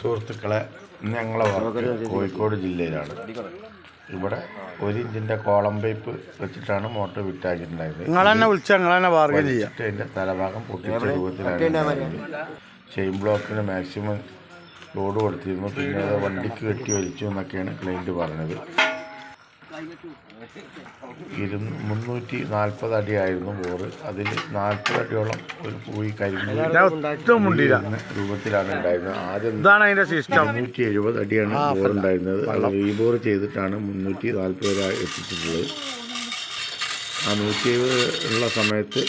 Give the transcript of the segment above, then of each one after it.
സുഹൃത്തുക്കളെ, ഞങ്ങളെ വർക്ക് കോഴിക്കോട് ജില്ലയിലാണ്. ഇവിടെ 1 ഇഞ്ചിൻ്റെ കോളം പൈപ്പ് വെച്ചിട്ടാണ് മോട്ടർ വിറ്റാക്കിയിട്ടുണ്ടായത്. അതിൻ്റെ തലഭാഗം പൊട്ടിച്ച രൂപത്തിലാണ്. ചെയിൻ ബ്ലോക്കിന് മാക്സിമം ലോഡ് കൊടുത്തിരുന്നു. പിന്നെ അത് വണ്ടിക്ക് കെട്ടി വലിച്ചു എന്നൊക്കെയാണ് ക്ലൈൻറ്റ് പറഞ്ഞത്. 340 അടിയായിരുന്നു ബോറ്. അതിൽ 40 അടിയോളം ഒരു പൂയി കരിമ്പൂരി രൂപത്തിലാണ് ഉണ്ടായിരുന്നത്. ആദ്യം 370 അടിയാണ് ബോറുണ്ടായിരുന്നത്. അത് റീബോർ ചെയ്തിട്ടാണ് 340 എത്തിച്ചിട്ടുള്ളത്. ആ 170 ഉള്ള സമയത്ത്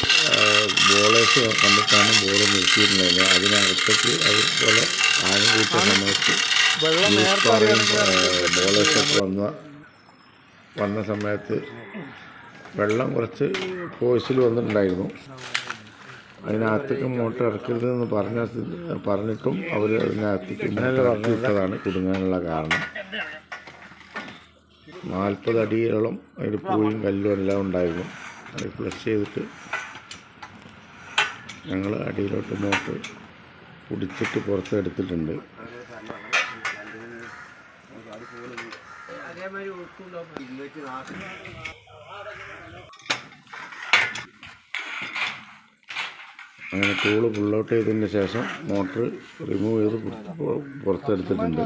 ബോളേഴ്സ് കണ്ടിട്ടാണ് ബോറ് നിർത്തിയിട്ടുണ്ടായിരുന്നത്. അതിനകത്തേക്ക് അതുപോലെ ആഴം കൂട്ടിയ സമയത്ത് ബോളേഴ്സൊക്കെ വന്ന സമയത്ത് വെള്ളം കുറച്ച് ഫോഴ്സിൽ വന്നിട്ടുണ്ടായിരുന്നു. അതിനകത്തേക്ക് മോട്ടർ ഇറക്കരുതെന്ന് പറഞ്ഞിട്ടും അവർ അതിനകത്തേക്ക് ഇറക്കിയിട്ടതാണ് കുടുങ്ങാനുള്ള കാരണം. 40 അടിയോളം അതിൽ പൂയും കല്ലും എല്ലാം ഉണ്ടായിരുന്നു. അത് ഫ്ലഷ് ചെയ്തിട്ട് ഞങ്ങൾ അടിയിലോട്ട് മോട്ടർ പിടിച്ചിട്ട് പുറത്തെടുത്തിട്ടുണ്ട്. അങ്ങനെ ടൂള് പുള്ളൗട്ട് ചെയ്തതിന് ശേഷം മോട്ടർ റിമൂവ് ചെയ്ത് പുറത്തെടുത്തിട്ടുണ്ട്.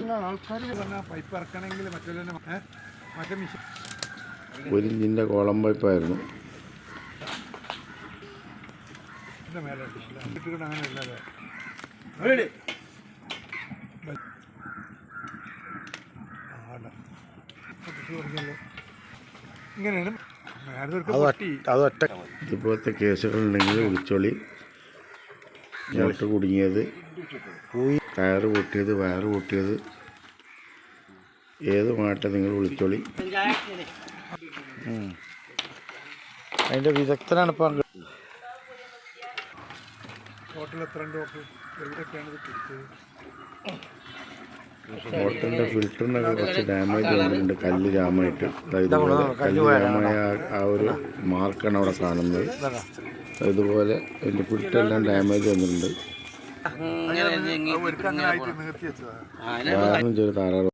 1 ഇഞ്ചിൻ്റെ കോളം പൈപ്പായിരുന്നു. ഇതുപോലത്തെ കേസുകളുണ്ടെങ്കിൽ വിളിച്ചോളി. മോട്ടർ കുടുങ്ങിയത്, ടയറ് പൊട്ടിയത്, വയറ് പൊട്ടിയത് ഏതുമായിട്ട് നിങ്ങൾ വിളിച്ചോളി. അതിൻ്റെ വിദഗ്ധനാണ് ഇപ്പം. മോട്ടറിൻ്റെ ഫിൽറ്ററിനൊക്കെ കുറച്ച് ഡാമേജ് വന്നിട്ടുണ്ട്, കല്ല് ജാമായിട്ട്. ഇതുപോലെ കല്ല് ജാമായ ആ ഒരു മാർക്കാണ് അവിടെ കാണുന്നത്. ഇതുപോലെ അതിൻ്റെ ഫിൽറ്ററെല്ലാം ഡാമേജ് വന്നിട്ടുണ്ട്. കാരണം ചെറിയ താറാറ്